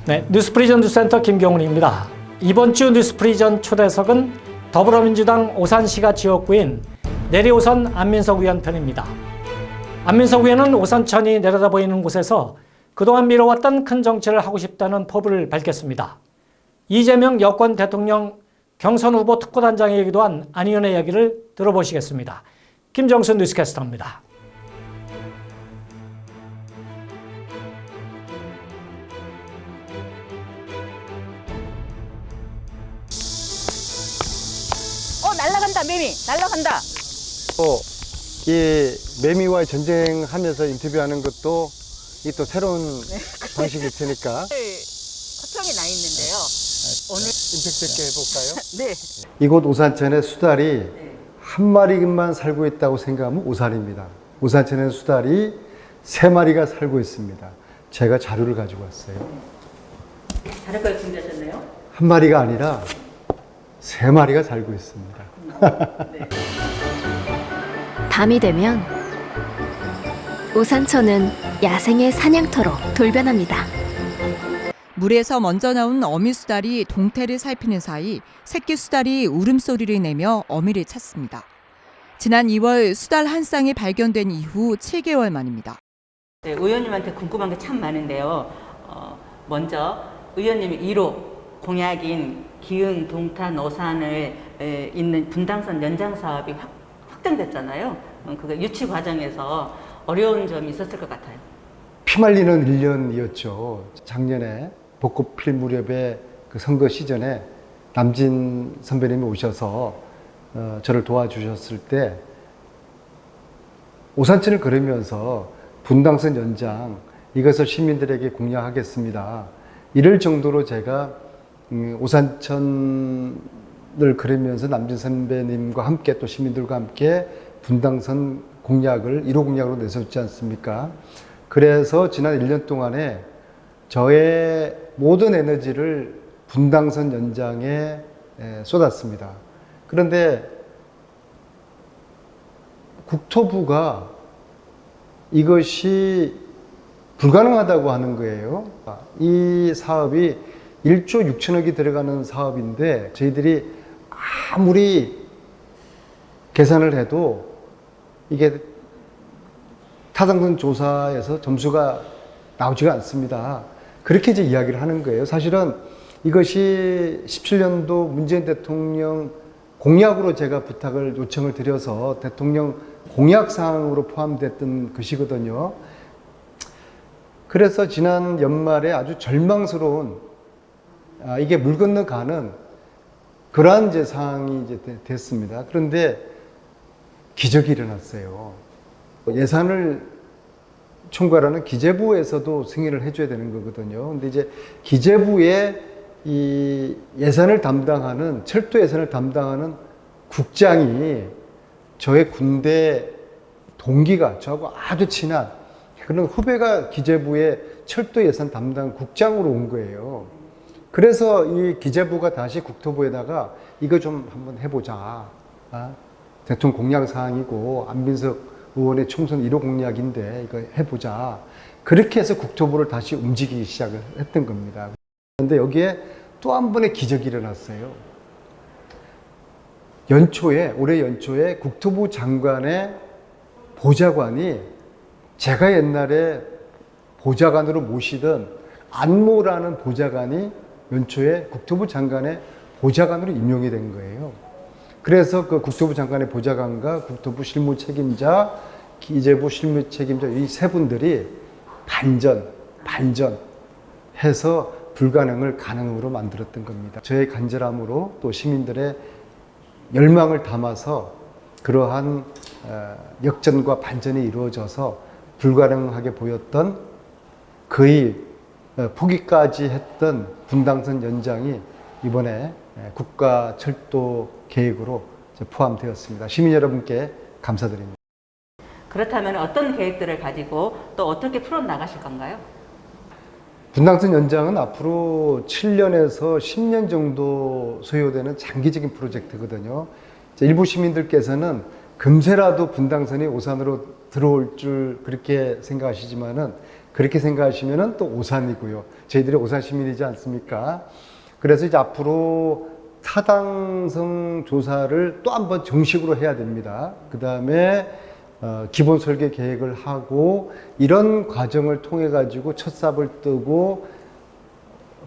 네, 뉴스프리전 뉴스센터 김경훈입니다. 이번 주 뉴스프리전 초대석은 더불어민주당 오산시가 지역구인 내리오선 안민석 의원 편입니다. 안민석 의원은 오산천이 내려다 보이는 곳에서 그동안 미뤄왔던 큰 정치를 하고 싶다는 포부를 밝혔습니다. 이재명 여권 대통령 경선 후보 특보단장이기도 한 안 의원의 이야기를 들어보시겠습니다. 김정수 뉴스캐스터입니다. 날아간다, 매미. 날아간다. 이 매미와의 전쟁하면서 인터뷰하는 것도 이 또 새로운 방식일 테니까 화평이 나 있는데요. 오늘 임팩트 있게 해볼까요? 네. 이곳 오산천에 수달이 한 마리만 살고 있다고 생각하면 오산입니다. 오산천에 수달이 세 마리가 살고 있습니다. 제가 자료를 가지고 왔어요. 다른 걸 준비하셨나요? 한 마리가 아니라 세 마리가 살고 있습니다. 네. 밤이 되면 오산천은 야생의 사냥터로 돌변합니다. 물에서 먼저 나온 어미 수달이 동태를 살피는 사이 새끼 수달이 울음소리를 내며 어미를 찾습니다. 지난 2월 수달 한 쌍이 발견된 이후 7개월 만입니다. 네, 의원님한테 궁금한 게 참 많은데요. 먼저 의원님이 1호 공약인 기흥, 동탄, 오산을 있는 분당선 연장 사업이 확정됐잖아요. 그거 유치 과정에서 어려운 점이 있었을 것 같아요. 피말리는 1년이었죠. 작년에 벚꽃 필 무렵에 그 선거 시즌에 남진 선배님이 오셔서 저를 도와주셨을 때 오산천을 걸으면서 분당선 연장 이것을 시민들에게 공약하겠습니다. 이럴 정도로 제가 오산천을 걸으면서 남진 선배님과 함께 또 시민들과 함께 분당선 공약을 1호 공약으로 내세웠지 않습니까? 그래서 지난 1년 동안에 저의 모든 에너지를 분당선 연장에 쏟았습니다. 그런데 국토부가 이것이 불가능하다고 하는 거예요. 이 사업이 1조 6천억이 들어가는 사업인데 저희들이 아무리 계산을 해도 이게 타당성 조사에서 점수가 나오지가 않습니다. 그렇게 이제 이야기를 하는 거예요. 사실은 이것이 17년도 문재인 대통령 공약으로 제가 부탁을 요청을 드려서 대통령 공약 사항으로 포함됐던 것이거든요. 그래서 지난 연말에 아주 절망스러운 이게 물 건너가는 그러한 이제 상황이 이제 됐습니다. 그런데 기적이 일어났어요. 예산을 총괄하는 기재부에서도 승인을 해줘야 되는 거거든요. 근데 이제 기재부의 이 예산을 담당하는, 철도 예산을 담당하는 국장이 저의 군대 동기가 저하고 아주 친한 그런 후배가 기재부의 철도 예산 담당 국장으로 온 거예요. 그래서 이 기재부가 다시 국토부에다가 이거 좀 한번 해보자. 대통령 공약 사항이고 안민석 의원의 총선 1호 공약인데 이거 해보자. 그렇게 해서 국토부를 다시 움직이기 시작을 했던 겁니다. 그런데 여기에 또 한 번의 기적이 일어났어요. 올해 연초에 국토부 장관의 보좌관이 제가 옛날에 보좌관으로 모시던 안모라는 보좌관이 연초에 국토부 장관의 보좌관으로 임용이 된 거예요. 그래서 그 국토부 장관의 보좌관과 국토부 실무 책임자, 기재부 실무 책임자 이 세 분들이 반전 해서 불가능을 가능으로 만들었던 겁니다. 저의 간절함으로 또 시민들의 열망을 담아서 그러한 역전과 반전이 이루어져서 불가능하게 보였던 거의 포기까지 했던 분당선 연장이 이번에 국가철도 계획으로 포함되었습니다. 시민 여러분께 감사드립니다. 그렇다면 어떤 계획들을 가지고 또 어떻게 풀어나가실 건가요? 분당선 연장은 앞으로 7년에서 10년 정도 소요되는 장기적인 프로젝트거든요. 일부 시민들께서는 금세라도 분당선이 오산으로 들어올 줄 그렇게 생각하시지만은 그렇게 생각하시면은 또 오산이고요. 저희들이 오산 시민이지 않습니까? 그래서 이제 앞으로 타당성 조사를 또 한번 정식으로 해야 됩니다. 그 다음에 기본 설계 계획을 하고 이런 과정을 통해 가지고 첫 삽을 뜨고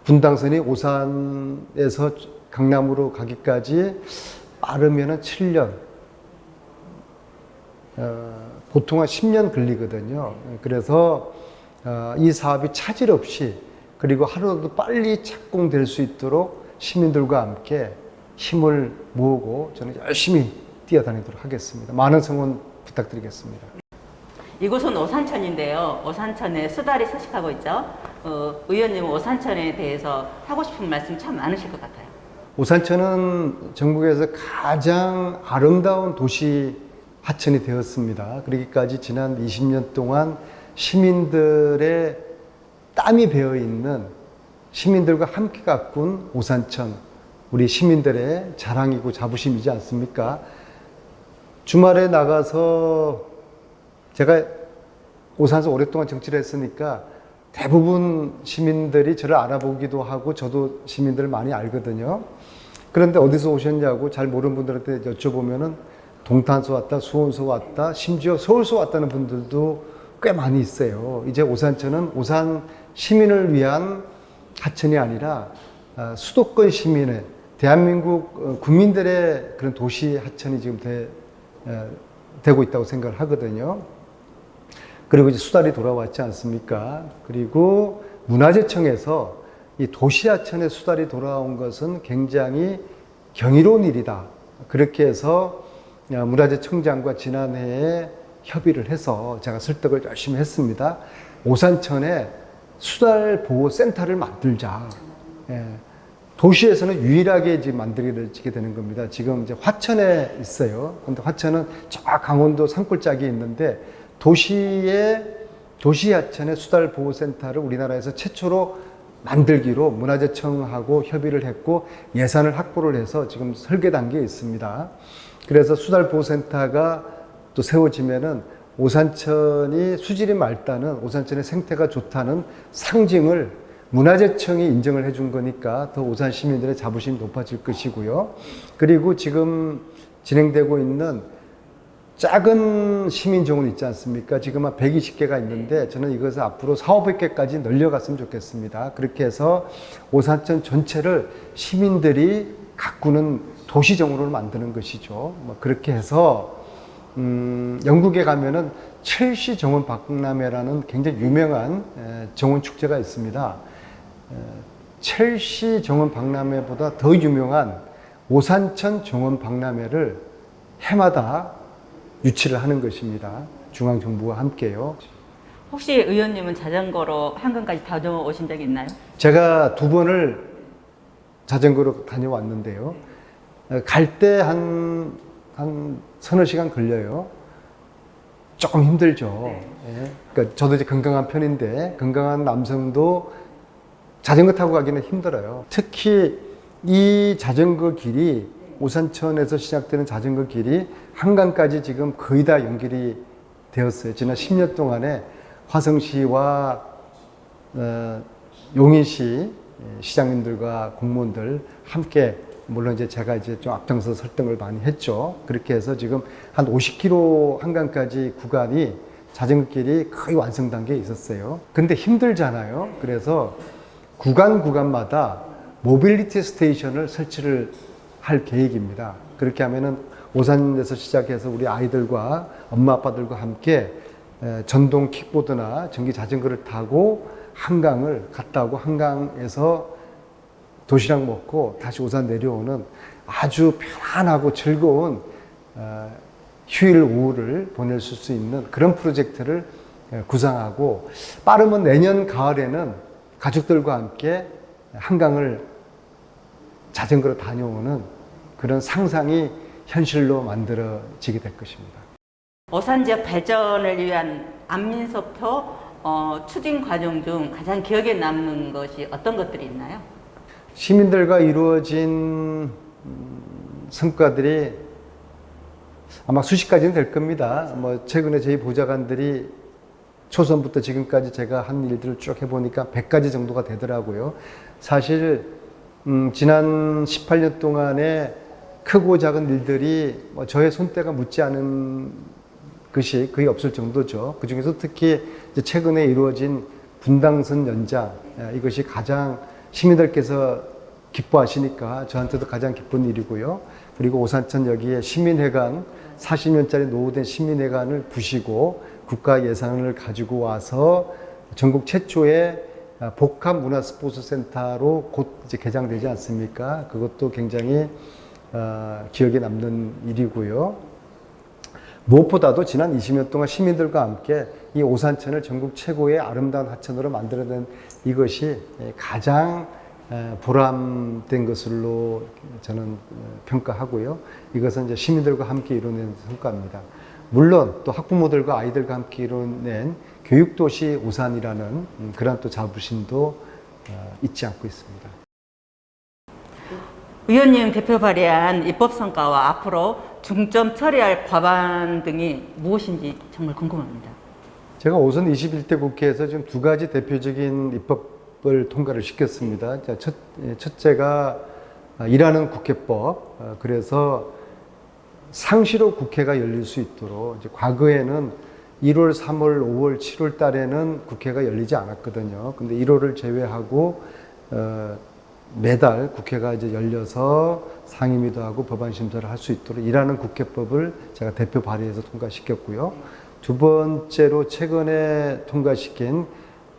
분당선이 오산에서 강남으로 가기까지 빠르면은 7년, 보통 한 10년 걸리거든요. 그래서 이 사업이 차질 없이 그리고 하루라도 빨리 착공될 수 있도록 시민들과 함께 힘을 모으고 저는 열심히 뛰어다니도록 하겠습니다. 많은 성원 부탁드리겠습니다. 이곳은 오산천인데요. 오산천에 수달이 서식하고 있죠. 의원님은 오산천에 대해서 하고 싶은 말씀 참 많으실 것 같아요. 오산천은 전국에서 가장 아름다운 도시 하천이 되었습니다. 그러기까지 지난 20년 동안 시민들의 땀이 배어 있는 시민들과 함께 가꾼 오산천, 우리 시민들의 자랑이고 자부심이지 않습니까? 주말에 나가서 제가 오산에서 오랫동안 정치를 했으니까 대부분 시민들이 저를 알아보기도 하고 저도 시민들을 많이 알거든요. 그런데 어디서 오셨냐고 잘 모르는 분들한테 여쭤보면은 동탄서 왔다, 수원서 왔다, 심지어 서울서 왔다는 분들도 꽤 많이 있어요. 이제 오산천은 오산 시민을 위한 하천이 아니라 수도권 시민의 대한민국 국민들의 그런 도시 하천이 지금 되고 있다고 생각을 하거든요. 그리고 이제 수달이 돌아왔지 않습니까? 그리고 문화재청에서 이 도시 하천의 수달이 돌아온 것은 굉장히 경이로운 일이다. 그렇게 해서 문화재청장과 지난해에 협의를 해서 제가 설득을 열심히 했습니다. 오산천에 수달보호센터를 만들자. 예. 도시에서는 유일하게 지금 만들어지게 되는 겁니다. 지금 이제 화천에 있어요. 근데 화천은 저 강원도 산골짜기에 있는데 도시하천의 수달보호센터를 우리나라에서 최초로 만들기로 문화재청하고 협의를 했고 예산을 확보를 해서 지금 설계 단계에 있습니다. 그래서 수달보호센터가 또 세워지면은 오산천이 수질이 맑다는, 오산천의 생태가 좋다는 상징을 문화재청이 인정을 해준 거니까 더 오산 시민들의 자부심이 높아질 것이고요. 그리고 지금 진행되고 있는 작은 시민정원 있지 않습니까? 지금 한 120개가 있는데 저는 이것을 앞으로 400~500개까지 늘려갔으면 좋겠습니다. 그렇게 해서 오산천 전체를 시민들이 가꾸는 도시정원으로 만드는 것이죠. 뭐 그렇게 해서 영국에 가면은 첼시 정원 박람회라는 굉장히 유명한 정원 축제가 있습니다. 첼시 정원 박람회보다 더 유명한 오산천 정원 박람회를 해마다 유치를 하는 것입니다. 중앙정부와 함께요. 혹시 의원님은 자전거로 한강까지 다녀오신 적이 있나요? 제가 2번을 자전거로 다녀왔는데요. 갈 때 한 서너 시간 걸려요. 조금 힘들죠. 예. 그러니까 저도 이제 건강한 편인데 건강한 남성도 자전거 타고 가기는 힘들어요. 특히 이 자전거 길이 오산천에서 시작되는 자전거 길이 한강까지 지금 거의 다 연결이 되었어요. 지난 10년 동안에 화성시와 용인시 시장님들과 공무원들 함께 물론 이제 제가 이제 좀 앞장서 설득을 많이 했죠. 그렇게 해서 지금 한 50km 한강까지 구간이 자전거 길이 거의 완성 단계에 있었어요. 근데 힘들잖아요. 그래서 구간마다 모빌리티 스테이션을 설치를 할 계획입니다. 그렇게 하면은 오산에서 시작해서 우리 아이들과 엄마 아빠들과 함께 전동 킥보드나 전기 자전거를 타고 한강을 갔다 오고 한강에서 도시락 먹고 다시 오산 내려오는 아주 편안하고 즐거운 휴일 오후를 보낼 수 있는 그런 프로젝트를 구상하고 빠르면 내년 가을에는 가족들과 함께 한강을 자전거로 다녀오는 그런 상상이 현실로 만들어지게 될 것입니다. 오산 지역 발전을 위한 안민석표 추진 과정 중 가장 기억에 남는 것이 어떤 것들이 있나요? 시민들과 이루어진 성과들이 아마 수십 가지는 될 겁니다. 뭐 최근에 저희 보좌관들이 초선부터 지금까지 제가 한 일들을 쭉 해보니까 100가지 정도가 되더라고요. 사실 지난 18년 동안에 크고 작은 일들이 뭐 저의 손때가 묻지 않은 것이 거의 없을 정도죠. 그 중에서 특히 이제 최근에 이루어진 분당선 연장, 이것이 가장 시민들께서 기뻐하시니까 저한테도 가장 기쁜 일이고요. 그리고 오산천 여기에 시민회관, 40년짜리 노후된 시민회관을 부시고 국가 예산을 가지고 와서 전국 최초의 복합 문화 스포츠 센터로 곧 이제 개장되지 않습니까? 그것도 굉장히 기억에 남는 일이고요. 무엇보다도 지난 20년 동안 시민들과 함께 이 오산천을 전국 최고의 아름다운 하천으로 만들어낸 이것이 가장 보람된 것으로 저는 평가하고요. 이것은 이제 시민들과 함께 이뤄낸 성과입니다. 물론 또 학부모들과 아이들과 함께 이뤄낸 교육도시 오산이라는 그런 또 자부심도 잊지 않고 있습니다. 의원님 대표 발의한 입법 성과와 앞으로 중점 처리할 법안 등이 무엇인지 정말 궁금합니다. 제가 오선 21대 국회에서 지금 두 가지 대표적인 입법을 통과를 시켰습니다. 첫째가 일하는 국회법. 그래서 상시로 국회가 열릴 수 있도록, 이제 과거에는 1월, 3월, 5월, 7월 달에는 국회가 열리지 않았거든요. 근데 1월을 제외하고 매달 국회가 이제 열려서 상임위도 하고 법안 심사를 할 수 있도록 일하는 국회법을 제가 대표 발의해서 통과시켰고요. 두 번째로 최근에 통과시킨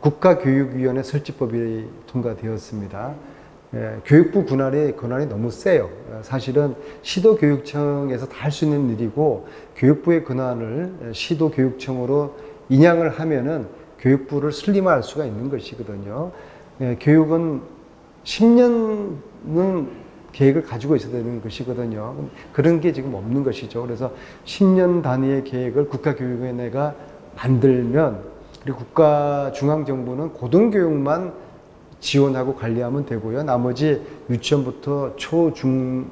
국가교육위원회 설치법이 통과되었습니다. 교육부 권한이 너무 세요. 사실은 시도교육청에서 다 할 수 있는 일이고 교육부의 권한을 시도교육청으로 인양을 하면은 교육부를 슬림화할 수가 있는 것이거든요. 교육은 10년은 계획을 가지고 있어야 되는 것이거든요. 그런 게 지금 없는 것이죠. 그래서 10년 단위의 계획을 국가교육위원회가 만들면, 그리고 중앙정부는 고등교육만 지원하고 관리하면 되고요. 나머지 유치원부터 초, 중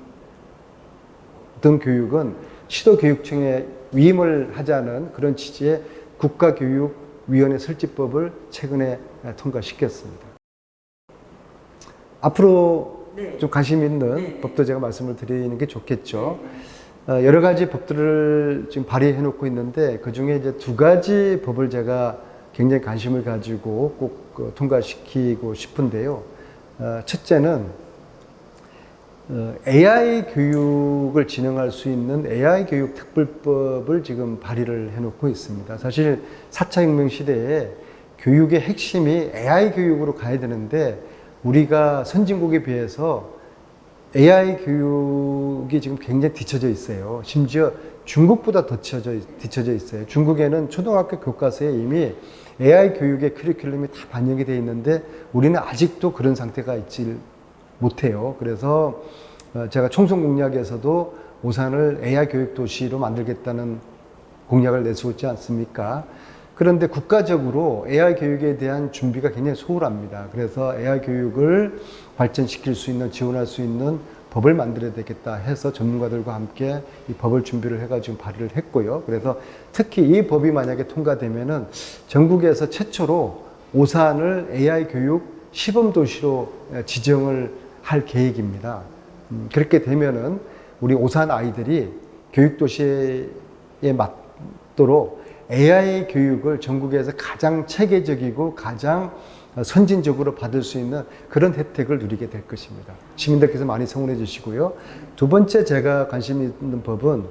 등 교육은 시도교육청에 위임을 하자는 그런 취지의 국가교육위원회 설치법을 최근에 통과시켰습니다. 앞으로 좀 관심 있는 법도 제가 말씀을 드리는 게 좋겠죠. 여러 가지 법들을 지금 발의해 놓고 있는데 그 중에 이제 두 가지 법을 제가 굉장히 관심을 가지고 꼭 통과시키고 싶은데요. 첫째는 AI 교육을 진행할 수 있는 AI 교육 특별법을 지금 발의를 해놓고 있습니다. 사실 4차 혁명 시대에 교육의 핵심이 AI 교육으로 가야 되는데 우리가 선진국에 비해서 AI 교육이 지금 굉장히 뒤처져 있어요. 심지어 중국보다 더 뒤처져 있어요. 중국에는 초등학교 교과서에 이미 AI 교육의 커리큘럼이 다 반영이 되어 있는데 우리는 아직도 그런 상태가 있지 못해요. 그래서 제가 총선 공약에서도 오산을 AI 교육 도시로 만들겠다는 공약을 내세웠지 않습니까? 그런데 국가적으로 AI 교육에 대한 준비가 굉장히 소홀합니다. 그래서 AI 교육을 발전시킬 수 있는, 지원할 수 있는 법을 만들어야 되겠다 해서 전문가들과 함께 이 법을 준비를 해가지고 발의를 했고요. 그래서 특히 이 법이 만약에 통과되면은 전국에서 최초로 오산을 AI 교육 시범 도시로 지정을 할 계획입니다. 그렇게 되면은 우리 오산 아이들이 교육 도시에 맞도록 AI 교육을 전국에서 가장 체계적이고 가장 선진적으로 받을 수 있는 그런 혜택을 누리게 될 것입니다. 시민들께서 많이 성원해 주시고요. 두 번째 제가 관심 있는 법은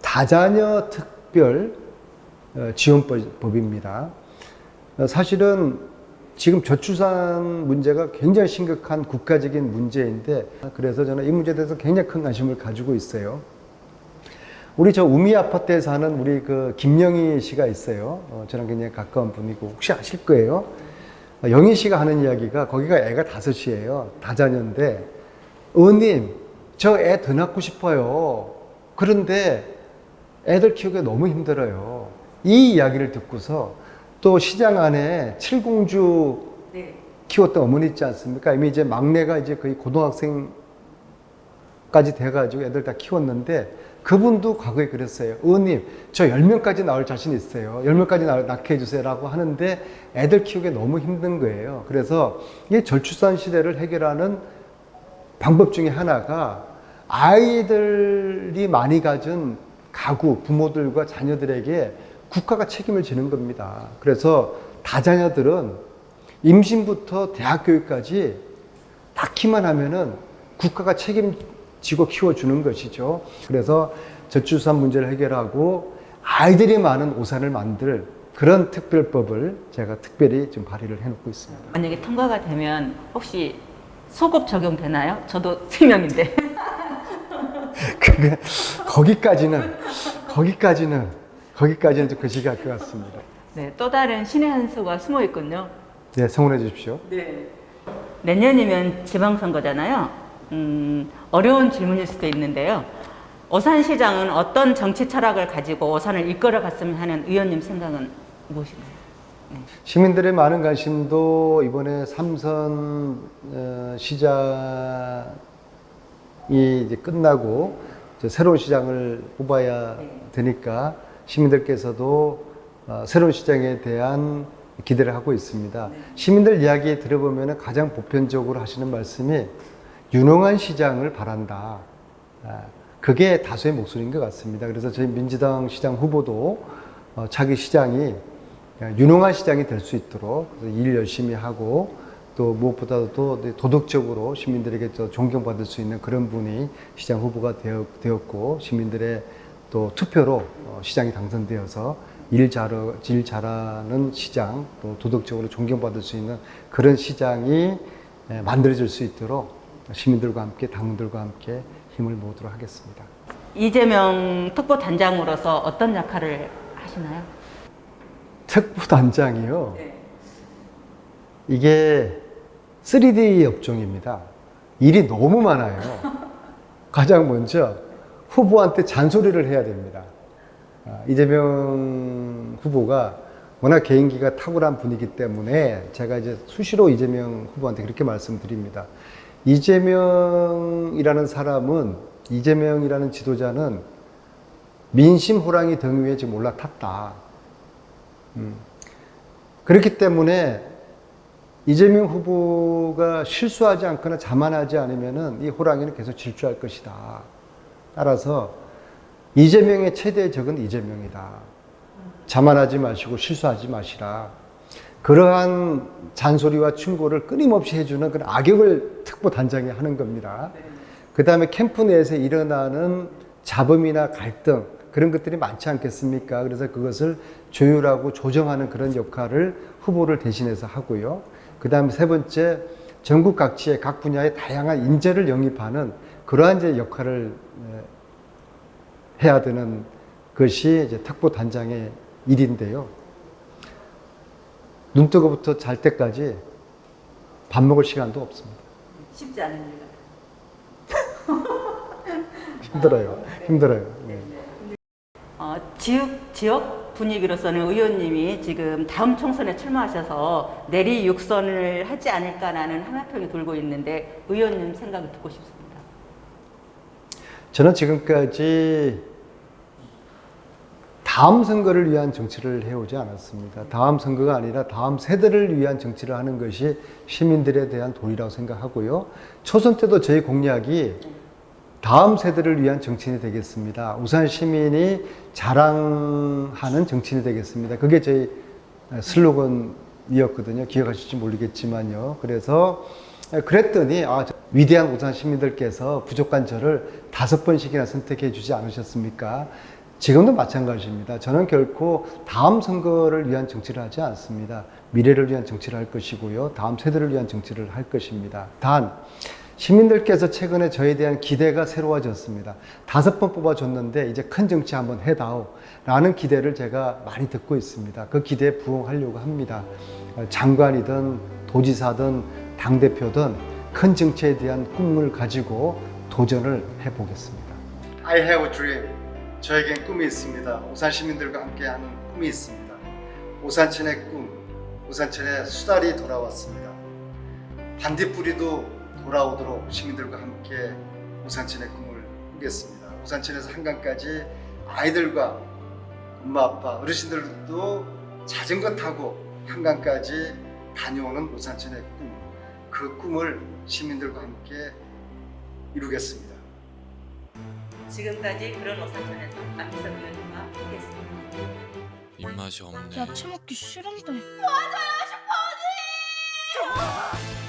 다자녀 특별 지원법입니다. 사실은 지금 저출산 문제가 굉장히 심각한 국가적인 문제인데 그래서 저는 이 문제에 대해서 굉장히 큰 관심을 가지고 있어요. 우리 저 우미 아파트에 사는 우리 그 김영희 씨가 있어요. 저랑 굉장히 가까운 분이고 혹시 아실 거예요. 영희 씨가 하는 이야기가 거기가 애가 5이에요. 다자녀인데 어머님 저 애 더 낳고 싶어요. 그런데 애들 키우기가 너무 힘들어요. 이 이야기를 듣고서 또 시장 안에 칠공주 키웠던 어머니 있지 않습니까? 이미 이제 막내가 이제 거의 고등학생까지 돼가지고 애들 다 키웠는데 그분도 과거에 그랬어요. 의원님, 저 10명까지 낳을 자신 있어요. 10명까지 낳게 해주세요. 라고 하는데 애들 키우기 너무 힘든 거예요. 그래서 이 저출산 시대를 해결하는 방법 중에 하나가 아이들이 많이 가진 가구, 부모들과 자녀들에게 국가가 책임을 지는 겁니다. 그래서 다자녀들은 임신부터 대학 교육까지 낳기만 하면은 국가가 책임지고 키워주는 것이죠. 그래서 저출산 문제를 해결하고 아이들이 많은 오산을 만들 그런 특별법을 제가 특별히 좀 발의를 해놓고 있습니다. 만약에 통과가 되면 혹시 소급 적용되나요? 저도 3명인데. 거기까지는 좀 거시기 할 것 같습니다. 네, 또 다른 신의 한 수가 숨어 있군요. 네, 성원해 주십시오. 네. 내년이면 지방선거잖아요. 어려운 질문일 수도 있는데요. 오산시장은 어떤 정치 철학을 가지고 오산을 이끌어 갔으면 하는 의원님 생각은 무엇인가요? 시민들의 많은 관심도 이번에 삼선 시장이 이제 끝나고 이제 새로운 시장을 뽑아야 되니까 시민들께서도 새로운 시장에 대한 기대를 하고 있습니다. 시민들 이야기 들어보면 가장 보편적으로 하시는 말씀이 유능한 시장을 바란다. 그게 다수의 목소리인 것 같습니다. 그래서 저희 민주당 시장 후보도 자기 시장이 유능한 시장이 될 수 있도록 일 열심히 하고 또 무엇보다도 도덕적으로 시민들에게 존경받을 수 있는 그런 분이 시장 후보가 되었고 시민들의 또 투표로 시장이 당선되어서 일 잘하는 시장 또 도덕적으로 존경받을 수 있는 그런 시장이 만들어질 수 있도록 시민들과 함께 당원들과 함께 힘을 모으도록 하겠습니다. 이재명 특보단장으로서 어떤 역할을 하시나요? 특보단장이요. 네. 이게 3D 업종입니다. 일이 너무 많아요. 가장 먼저 후보한테 잔소리를 해야 됩니다. 이재명 후보가 워낙 개인기가 탁월한 분이기 때문에 제가 이제 수시로 이재명 후보한테 그렇게 말씀드립니다. 이재명이라는 사람은, 이재명이라는 지도자는 민심 호랑이 등 위에 지금 올라탔다. 그렇기 때문에 이재명 후보가 실수하지 않거나 자만하지 않으면은 이 호랑이는 계속 질주할 것이다. 따라서 이재명의 최대의 적은 이재명이다. 자만하지 마시고 실수하지 마시라. 그러한 잔소리와 충고를 끊임없이 해주는 그런 악역을 특보단장이 하는 겁니다. 그 다음에 캠프 내에서 일어나는 잡음이나 갈등 그런 것들이 많지 않겠습니까? 그래서 그것을 조율하고 조정하는 그런 역할을 후보를 대신해서 하고요. 그 다음에 세 번째, 전국 각지의 각 분야의 다양한 인재를 영입하는 그러한 이제 역할을 해야 되는 것이 이제 특보단장의 일인데요. 눈 뜨고부터 잘 때까지 밥 먹을 시간도 없습니다. 쉽지 않은 일 힘들어요. 힘들어요. 네. 지역 분위기로서는 의원님이 지금 다음 총선에 출마하셔서 내리 육선을 하지 않을까라는 하마평이 돌고 있는데 의원님 생각을 듣고 싶습니다. 저는 지금까지 다음 선거를 위한 정치를 해오지 않았습니다. 다음 선거가 아니라 다음 세대를 위한 정치를 하는 것이 시민들에 대한 도리라고 생각하고요. 초선 때도 저희 공약이 다음 세대를 위한 정치인이 되겠습니다. 우산 시민이 자랑하는 정치인이 되겠습니다. 그게 저희 슬로건이었거든요. 기억하실지 모르겠지만요. 그래서 그랬더니 위대한 우산 시민들께서 부족한 저를 5번씩이나 선택해 주지 않으셨습니까? 지금도 마찬가지입니다. 저는 결코 다음 선거를 위한 정치를 하지 않습니다. 미래를 위한 정치를 할 것이고요. 다음 세대를 위한 정치를 할 것입니다. 단 시민들께서 최근에 저에 대한 기대가 새로워졌습니다. 5번 뽑아줬는데 이제 큰 정치 한번 해다오 라는 기대를 제가 많이 듣고 있습니다. 그 기대에 부응하려고 합니다. 장관이든 도지사든 당대표든 큰 정치에 대한 꿈을 가지고 도전을 해보겠습니다. I have a dream. 저에겐 꿈이 있습니다. 오산 시민들과 함께하는 꿈이 있습니다. 오산천의 꿈, 오산천의 수달이 돌아왔습니다. 반딧불이도 돌아오도록 시민들과 함께 오산천의 꿈을 꾸겠습니다. 오산천에서 한강까지 아이들과 엄마 아빠 어르신들도 자전거 타고 한강까지 다녀오는 오산천의 꿈, 그 꿈을 시민들과 함께 이루겠습니다. 지금까지 그런 오산천에서 안민석 의원님과 함께했습니다. 입맛이 없네. 야채 먹기 싫은데.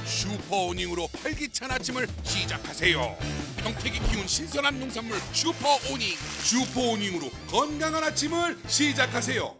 슈퍼오닝으로 활기찬 아침을 시작하세요. 평택이 키운 신선한 농산물 슈퍼오닝. 슈퍼오닝으로 건강한 아침을 시작하세요.